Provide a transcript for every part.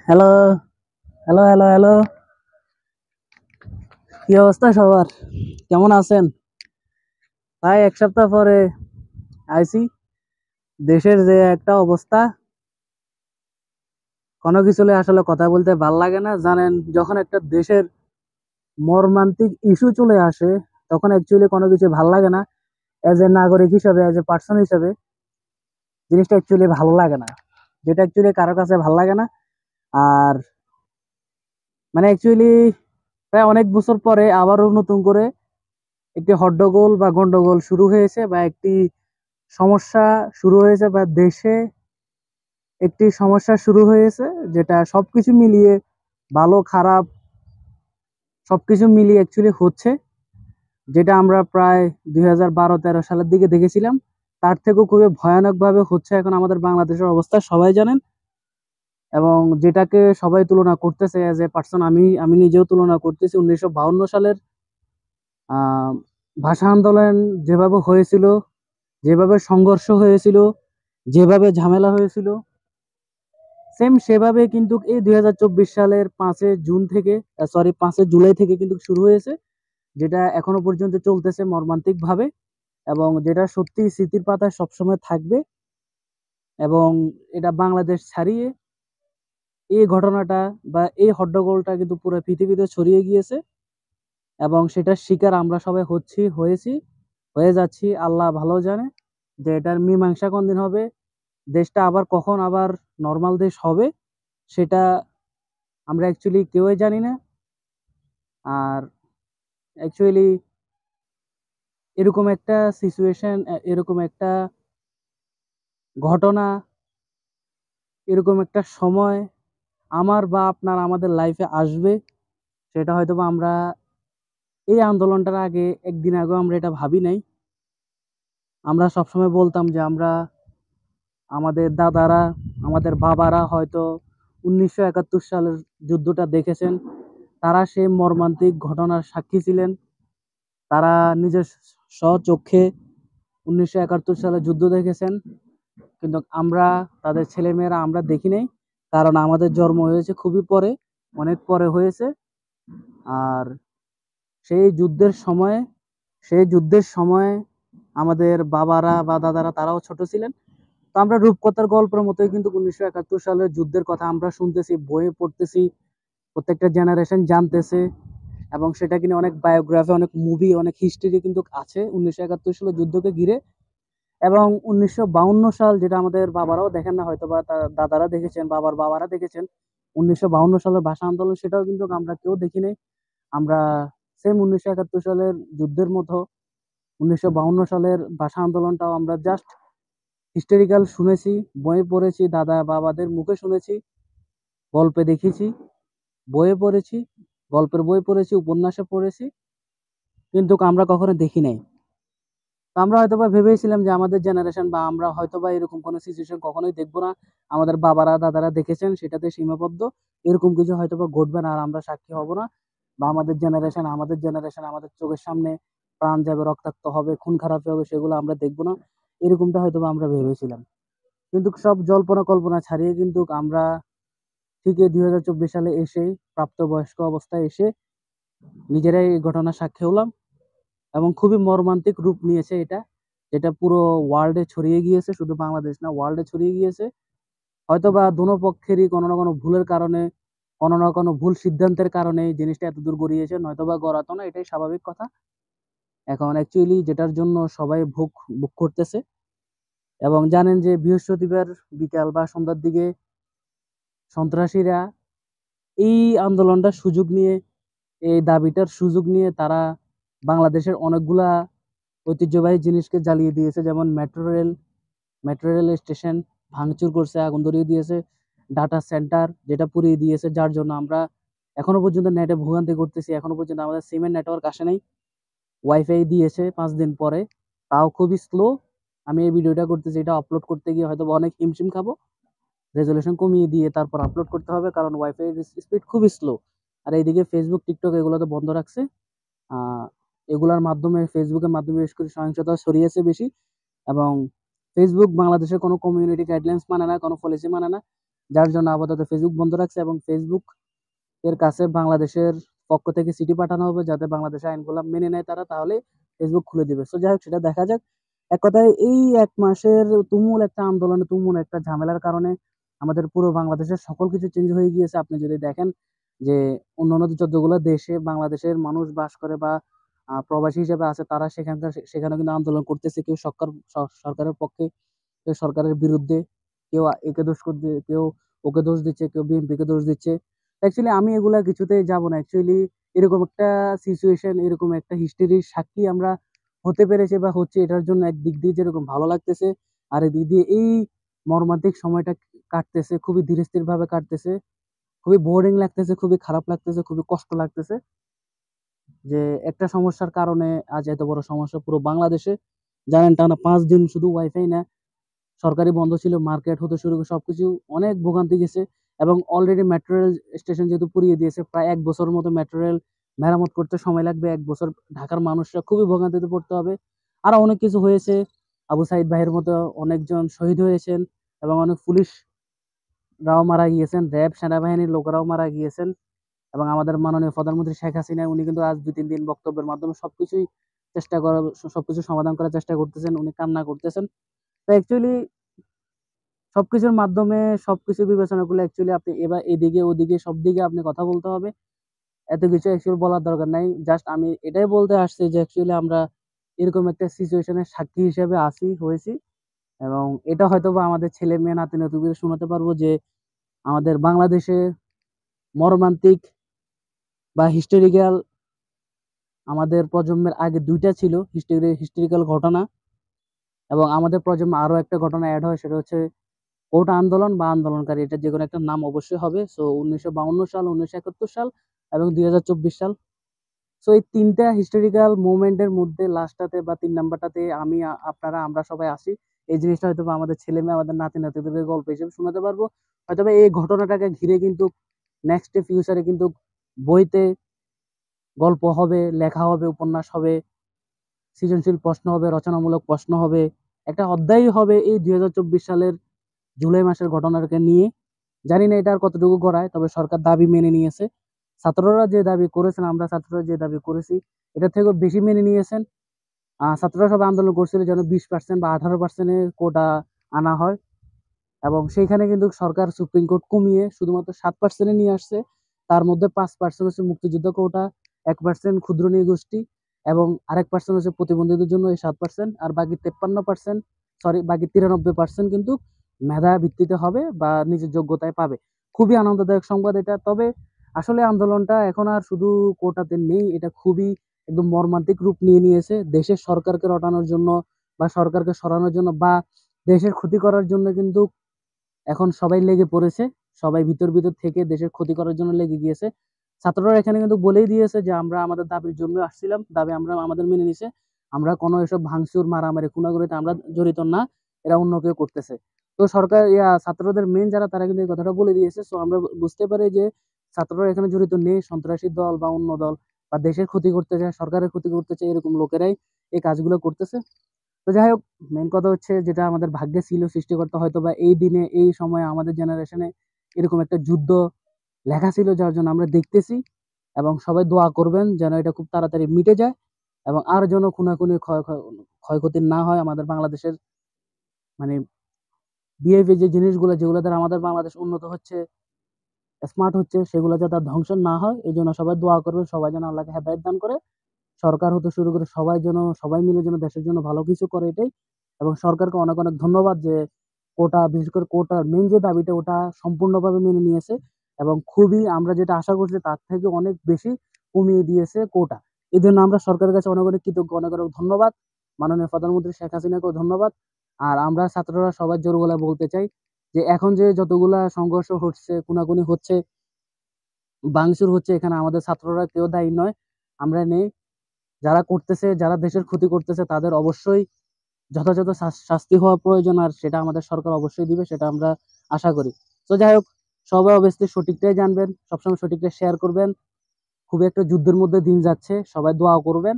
Hello, hello, hello, hello. কি অবস্থা সবার? কেমন আছেন? ভাই, এক সপ্তাহ পরে আইছি। দেশের যে একটা অবস্থা, কোনো কিছু নিয়ে আসলে কথা বলতে ভাল লাগে না। জানেন, যখন একটা দেশের মর্মান্তিক ইস্যু চলে আসে, তখন অ্যাকচুয়ালি কোনো কিছু ভাল লাগে না। এজ এ নাগরিক হিসাবে, এজ এ পার্সন হিসাবে, জিনিসটা অ্যাকচুয়ালি ভালো লাগে না। যেটা অ্যাকচুয়ালি কারো কাছে ভাল লাগে না। আর মানে অ্যাকচুয়ালি প্রায় অনেক বছর পরে আবারও নতুন করে একটি হট্টগোল বা গন্ডগোল শুরু হয়েছে, বা একটি সমস্যা শুরু হয়েছে, বা দেশে একটি সমস্যা শুরু হয়েছে, যেটা সবকিছু মিলিয়ে ভালো খারাপ সবকিছু মিলিয়ে অ্যাকচুয়ালি হচ্ছে, যেটা আমরা প্রায় 2012-13 সালের দিকে দেখেছিলাম। তার থেকেও খুবই ভয়ানক ভাবে হচ্ছে এখন আমাদের বাংলাদেশের অবস্থা, সবাই জানেন। এবং যেটাকে সবাই তুলনা করতেছে, এজ এ পার্সন আমি আমি নিজেও তুলনা করতেছি 1952 সালের আহ ভাষা আন্দোলন যেভাবে হয়েছিল, যেভাবে সংঘর্ষ হয়েছিল, যেভাবে ঝামেলা হয়েছিল, সেম সেভাবে কিন্তু এই 2024 সালের 5 জুন থেকে, সরি 5 জুলাই থেকে কিন্তু শুরু হয়েছে, যেটা এখনো পর্যন্ত চলতেছে মর্মান্তিক ভাবে। এবং যেটা সত্যি স্মৃতির পাতায় সবসময় থাকবে। এবং এটা বাংলাদেশ ছাড়িয়ে এই ঘটনাটা বা এই হট্টগোলটা কিন্তু পুরো পৃথিবীতে ছড়িয়ে গিয়েছে। এবং সেটার শিকার আমরা সবাই হয়েছি, হয়ে যাচ্ছি। আল্লাহ ভালো জানে যে এটার মীমাংসা কোন দিন হবে, দেশটা আবার কখন আবার নর্মাল দেশ হবে, সেটা আমরা অ্যাকচুয়ালি কেউই জানি না। আর অ্যাকচুয়ালি এরকম একটা সিচুয়েশন, এরকম একটা ঘটনা, এরকম একটা সময় আমার বা আপনার আমাদের লাইফে আসবে, সেটা হয়তো বা আমরা এই আন্দোলনটার আগে একদিন আগেও আমরা এটা ভাবি নাই। আমরা সবসময় বলতাম যে আমরা, আমাদের দাদারা, আমাদের বাবারা হয়তো 1971 সালের যুদ্ধটা দেখেছেন, তারা সেই মর্মান্তিক ঘটনার সাক্ষী ছিলেন। তারা নিজের স্বচক্ষে 1971 সালে যুদ্ধ দেখেছেন। কিন্তু আমরা, তাদের ছেলেমেয়েরা, আমরা দেখি নাই। কারণ আমাদের জন্ম হয়েছে খুবই পরে, অনেক পরে হয়েছে। আর সেই যুদ্ধের সময়ে সেই যুদ্ধের সময়ে আমাদের বাবারা বা দাদারা তারাও ছোট ছিলেন। তো আমরা রূপকথার গল্পের মতোই কিন্তু 1971 সালের যুদ্ধের কথা আমরা শুনতেছি, বইয়ে পড়তেছি, প্রত্যেকটা জেনারেশন জানতেছে। এবং সেটা কিনে অনেক বায়োগ্রাফি, অনেক মুভি, অনেক হিস্ট্রি কিন্তু আছে 1971 সালের যুদ্ধকে ঘিরে। এবং 1952 সাল, যেটা আমাদের বাবারাও দেখেন না হয়তো, বা তার দাদারা দেখেছেন, বাবার বাবারা দেখেছেন, 1952 সালের ভাষা আন্দোলন, সেটাও কিন্তু আমরা কেউ দেখি নাই। আমরা সেম 1971 সালের যুদ্ধের মতো 1952 সালের ভাষা আন্দোলনটাও আমরা জাস্ট হিস্টোরিক্যাল শুনেছি, বই পড়েছি, দাদা বাবাদের মুখে শুনেছি, গল্পে দেখেছি, বইয়ে পড়েছি, গল্পের বই পড়েছি, উপন্যাসে পড়েছি, কিন্তু আমরা কখনো দেখি নাই। তো আমরা হয়তোবা ভেবেছিলাম যে আমাদের জেনারেশন বা আমরা হয়তোবা এরকম কোনো সিচুয়েশন কখনোই দেখবো না। আমাদের বাবারা দাদারা দেখেছেন, সেটাতে সীমাবদ্ধ। এরকম কিছু হয়তোবা ঘটবে না আর আমরা সাক্ষী হব না। বা আমাদের জেনারেশন আমাদের চোখের সামনে প্রাণ যাবে, রক্তাক্ত হবে, খুন খারাপি হবে, সেগুলো আমরা দেখবো না। এরকমটা হয়তোবা আমরা ভেবেছিলাম। কিন্তু সব জল্পনা কল্পনা ছাড়িয়ে কিন্তু আমরা ঠিক এই 2024 সালে এসে, প্রাপ্তবয়স্ক অবস্থায় এসে নিজেরাই এই ঘটনার সাক্ষী হলাম। এবং খুবই মর্মান্তিক রূপ নিয়েছে এটা, যেটা পুরো ওয়ার্ল্ডে ছড়িয়ে গিয়েছে, শুধু বাংলাদেশ না, ওয়ার্ল্ডে ছড়িয়ে গিয়েছে। হয়তো বা দোনো পক্ষেরই কোনো না কোনো ভুলের কারণে, কোনো না কোনো ভুল সিদ্ধান্তের কারণে এই জিনিসটা এতদূর গড়িয়েছে, নয়তো বা গড়াতো না, এটাই স্বাভাবিক কথা। এখন অ্যাকচুয়ালি যেটার জন্য সবাই ভোগ ভোগ করতেছে। এবং জানেন যে বৃহস্পতিবার বিকাল বা সন্ধ্যার দিকে সন্ত্রাসীরা এই আন্দোলনটার সুযোগ নিয়ে, এই দাবিটার সুযোগ নিয়ে তারা বাংলাদেশের অনেকগুলা ঐতিহ্যবাহী জিনিসকে জ্বালিয়ে দিয়েছে। যেমন মেট্রো রেল স্টেশন ভাঙচুর করছে, আগুন ধরিয়ে দিয়েছে। ডাটা সেন্টার যেটা পুড়িয়ে দিয়েছে, যার জন্য আমরা এখনো পর্যন্ত নেটে ভোগান্তি করতেছি। এখনো পর্যন্ত আমাদের সিমের নেটওয়ার্ক আসে নাই। ওয়াইফাই দিয়েছে 5 দিন পরে, তাও খুবই স্লো। আমি এই ভিডিওটা করতেছি, এটা আপলোড করতে গিয়ে হয়তো অনেক হিমশিম খাবো। রেজলিউশন কমিয়ে দিয়ে তারপর আপলোড করতে হবে, কারণ ওয়াইফাই স্পিড খুবই স্লো। আর এইদিকে ফেসবুক টিকটক এগুলো তো বন্ধ রাখছে। আহ এগুলার মাধ্যমে, ফেসবুকের মাধ্যমে বিশেষ করে সহিংসতা ছড়িয়েছে বেশি। এবং ফেসবুক বাংলাদেশের কোনো কমিউনিটি গাইডলাইন্স মানে না, কোনো পলিসি মানে না। যার জন্য আপাতত ফেসবুক বন্ধ রাখছে, এবং ফেসবুক এর কাছে বাংলাদেশের পক্ষ থেকে চিঠি পাঠানো হবে যাতে বাংলাদেশের আইনগুলো মেনে নেয় তারা, তাহলে ফেসবুক খুলে দিবে। সো যাই হোক, সেটা দেখা যাক। এক কথায় এই 1 মাসের তুমুল একটা আন্দোলনে, তুমুল একটা ঝামেলার কারণে আমাদের পুরো বাংলাদেশের সকল কিছু চেঞ্জ হয়ে গিয়েছে। আপনি যদি দেখেন যে অন্যান্য যতগুলো দেশে বাংলাদেশের মানুষ বাস করে বা প্রবাসী হিসেবে আছে, তারা সেখানে কিন্তু আন্দোলন করতেছে। কেউ সরকারের পক্ষে, কেউ সরকারের বিরুদ্ধে, কেউ একে দোষ করছে, কেউ ওকে দোষ দিচ্ছে, কেউ বিএনপি কে দোষ দিচ্ছে। অ্যাকচুয়ালি আমি এগুলা কিছুতেই যাব না। অ্যাকচুয়ালি এরকম একটা সিচুয়েশন, এরকম একটা হিস্ট্রির সাক্ষী আমরা হতে পেরেছে বা হচ্ছে, এটার জন্য একদিক দিয়ে যেরকম ভালো লাগতেছে, আর এদিক দিয়ে এই মর্মান্তিক সময়টা কাটতেছে খুবই ধীরে স্থির ভাবে কাটতেছে, খুবই বোরিং লাগতেছে, খুবই খারাপ লাগতেছে, খুবই কষ্ট লাগতেছে যে একটা সমস্যার কারণে আজ এত বড় সমস্যা পুরো বাংলাদেশে। জানেন, টানা 5 দিন শুধু ওয়াইফাই না, সরকারি বন্ধ ছিল, মার্কেট হতে শুরু করে সবকিছু অনেক ভোগান্তি গেছে। এবং অলরেডি মেট্রো রেল স্টেশন যেহেতু পুড়িয়ে দিয়েছে, প্রায় 1 বছর মতো মেট্রো রেল মেরামত করতে সময় লাগবে। 1 বছর ঢাকার মানুষরা খুবই ভোগান্তিতে পড়তে হবে। আরো অনেক কিছু হয়েছে, আবু সাইদ ভাইয়ের মতো অনেকজন শহীদ হয়েছেন, এবং অনেক পুলিশরাও মারা গিয়েছেন, র্যাব সেনাবাহিনীর লোকেরাও মারা গিয়েছেন। এবং আমাদের মাননীয় প্রধানমন্ত্রী শেখ হাসিনা, উনি কিন্তু আজ 2-3 দিন বক্তব্যের মাধ্যমে সবকিছু সমাধান করার চেষ্টা করতেছেন, উনি কান্না করতেছেন। তো অ্যাকচুয়ালি সবকিছুর মাধ্যমে সবকিছু বিবেচনা করলে অ্যাকচুয়ালি আপনি এবার এদিকে ওদিকে সব দিকে আপনি কথা বলতে হবে। এত কিছু অ্যাকচুয়ালি বলার দরকার নাই। জাস্ট আমি এটাই বলতে আসছি যে অ্যাকচুয়ালি আমরা এরকম একটা সিচুয়েশনের সাক্ষী হিসেবে হয়েছি, এবং এটা হয়তোবা আমাদের ছেলে মেয়ে নাতি নাতিদের শোনাতে পারবো যে আমাদের বাংলাদেশে মর্মান্তিক বা হিস্টোরিক্যাল, আমাদের প্রজন্মের আগে 2টা ছিল হিস্টোরিক্যাল ঘটনা, এবং আমাদের প্রজন্মে আরো একটা ঘটনা অ্যাড হয়, সেটা হচ্ছে কোটা আন্দোলন বা আন্দোলনকারী। এটা যে কোনো একটা নাম অবশ্যই হবে। সো 1952 সাল, 1971 সাল এবং 2024 সাল। সো এই 3টা হিস্টোরিক্যাল মুভমেন্টের মধ্যে লাস্টটাতে বা 3 নাম্বারটাতে আমি আমরা সবাই আসি। এই জিনিসটা হয়তো আমাদের ছেলে মেয়ে, আমাদের নাতি নাতিদের গল্প হিসেবে শোনাতে পারবো। হয়তো এই ঘটনাটাকে ঘিরে কিন্তু নেক্সট ফিউচারে কিন্তু বইতে গল্প হবে, লেখা হবে, উপন্যাস হবে, সৃজনশীল প্রশ্ন হবে, রচনামূলক প্রশ্ন হবে, একটা অধ্যায় হবে এই 2024 সালের জুলাই মাসের ঘটনাকে নিয়ে। জানি না এটা আর কতটুকু গড়ায়, তবে সরকার দাবি মেনে নিয়েছে। ছাত্ররা যে দাবি করেছেন, আমরা ছাত্ররা যে দাবি করেছি, এটার থেকেও বেশি মেনে নিয়েছেন। ছাত্ররা সবাই আন্দোলন করছিল যেন 20% বা 18% কোটা আনা হয়, এবং সেইখানে কিন্তু সরকার সুপ্রিম কোর্ট কমিয়ে শুধুমাত্র 7% নিয়ে আসছে। তার মধ্যে 5% হচ্ছে মুক্তিযুদ্ধ কোটা, 1% ক্ষুদ্র নৃগোষ্ঠী, এবং আরেক পার্সেন্ট হচ্ছে প্রতিবন্ধীদের জন্য এই 7%, আর বাকি 53%, সরি বাকি 93% কিন্তু মেধা ভিত্তিতে হবে বা নিজের যোগ্যতায় পাবে। খুবই আনন্দদায়ক সংবাদ এটা। তবে আসলে আন্দোলনটা এখন আর শুধু কোটাতে নেই, এটা খুবই একদম মর্মান্তিক রূপ নিয়ে নিয়েছে দেশের সরকারকে রটানোর জন্য বা সরকারকে সরানোর জন্য বা দেশের ক্ষতি করার জন্য। কিন্তু এখন সবাই লেগে পড়েছে, সবাই ভিতর ভিতর থেকে দেশের ক্ষতি করার জন্য লেগে গিয়েছে। ছাত্ররা এখানে কিন্তু বলেই দিয়েছে যে আমরা আমাদের দাবির জন্য আসছিলাম, দাবি আমরা আমাদের মেনে নিছে, আমরা কোনো এসব ভাঙচুর মারামারি খুনাখুনিতে আমরা জড়িত না, এরা অন্য কেউ করতেছে। তো সরকার ছাত্রদের মেন যারা, তারা কিন্তু এই কথাটা বলে দিয়েছে। সো আমরা বুঝতে পারি যে ছাত্ররা এখানে জড়িত নেই, সন্ত্রাসী দল বা অন্য দল বা দেশের ক্ষতি করতে চায়, সরকারের ক্ষতি করতে চায়, এরকম লোকেরাই এই কাজগুলো করতেছে। তো যাই হোক, মেন কথা হচ্ছে যেটা আমাদের ভাগ্যে ছিল, সৃষ্টিকর্তা হয়তো বা এই দিনে এই সময়ে আমাদের জেনারেশনে এরকম একটা যুদ্ধ লেখা ছিল, যার জন্য আমরা দেখতেছি। এবং সবাই দোয়া করবেন যেন এটা খুব তাড়াতাড়ি মিটে যায়, এবং আর যেন খুনাখুনি ক্ষয়ক্ষতি না হয় আমাদের বাংলাদেশের, মানে বিহেভিয়ার যে জিনিসগুলো, যেগুলো দ্বারা আমাদের বাংলাদেশ উন্নত হচ্ছে, স্মার্ট হচ্ছে, সেগুলো যাতে আর ধ্বংস না হয়, এই জন্য সবাই দোয়া করবেন। সবাই যেন আল্লাহকে হেদায়েত দান করে, সরকার হতে শুরু করে সবাই মিলে যেন দেশের জন্য ভালো কিছু করে, এটাই। এবং সরকারকে অনেক অনেক ধন্যবাদ যে কোটা, বিশেষ করে কোটার মেন যে দাবিটা, ওটা সম্পূর্ণভাবে মেনে নিয়েছে, এবং খুবই আমরা যেটা আশা করছি তার থেকে অনেক বেশি কমিয়ে দিয়েছে কোটা। এই জন্য আমরা সরকারের কাছে অনেক অনেক কৃতজ্ঞ, অনেক অনেক ধন্যবাদ। মাননীয় প্রধানমন্ত্রী শেখ হাসিনাকেও ধন্যবাদ। আর আমরা ছাত্ররা সবার জোর গলায় বলতে চাই যে এখন যে যতগুলা সংঘর্ষ হচ্ছে, খুনাখুনি হচ্ছে, ভাঙচুর হচ্ছে, এখানে আমাদের ছাত্ররা কেউ দায়ী নয়, আমরা নেই। যারা করতেছে, যারা দেশের ক্ষতি করতেছে, তাদের অবশ্যই যথাযথ শাস্তি হওয়া প্রয়োজন, আর সেটা আমাদের সরকার অবশ্যই দিবে, সেটা আমরা আশা করি। তো যাই হোক, সবাই অবশ্যই সঠিকটাই জানবেন, সবসময় সঠিকটা শেয়ার করবেন। খুবই একটা যুদ্ধের মধ্যে দিন যাচ্ছে, সবাই দোয়া করবেন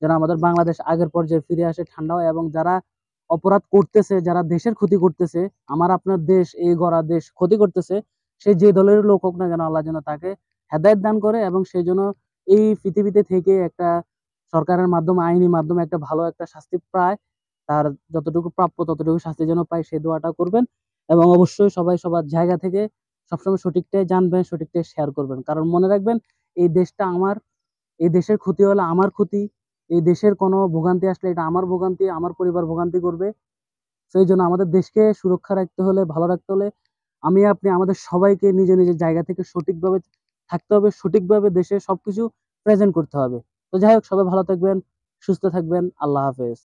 যেন আমাদের বাংলাদেশ আগের পর্যায়ে ফিরে আসে, ঠান্ডা হয়। এবং যারা অপরাধ করতেছে, যারা দেশের ক্ষতি করতেছে, আমার আপনার দেশ, এই গড়া দেশ ক্ষতি করতেছে, সে যে দলের লোক হোক না কেন, আল্লাহ যেন তাকে হেদায়েত দান করে এবং সেই জন্য এই পৃথিবীতে থেকে একটা সরকারের মাধ্যমে, আইনি মাধ্যমে একটা ভালো একটা শাস্তি পায়, তার যতটুকু প্রাপ্য ততটুকু শাস্তি যেন পায়, সেই দোয়াটা করবেন। এবং অবশ্যই সবাই সবার জায়গা থেকে সবসময় সঠিকটাই জানবেন, সঠিকটাই শেয়ার করবেন, কারণ মনে রাখবেন এই দেশটা আমার, এই দেশের ক্ষতি হলে আমার ক্ষতি, এই দেশের কোনো ভোগান্তি আসলে এটা আমার ভোগান্তি, আমার পরিবার ভোগান্তি করবে। সেই জন্য আমাদের দেশকে সুরক্ষা রাখতে হলে, ভালো রাখতে হলে আমি আপনি আমাদের সবাইকে নিজ নিজের জায়গা থেকে সঠিকভাবে থাকতে হবে, সঠিকভাবে দেশের সবকিছু প্রেজেন্ট করতে হবে। তো যাই হোক, সবাই ভালো থাকবেন, সুস্থ থাকবেন। আল্লাহ হাফেজ।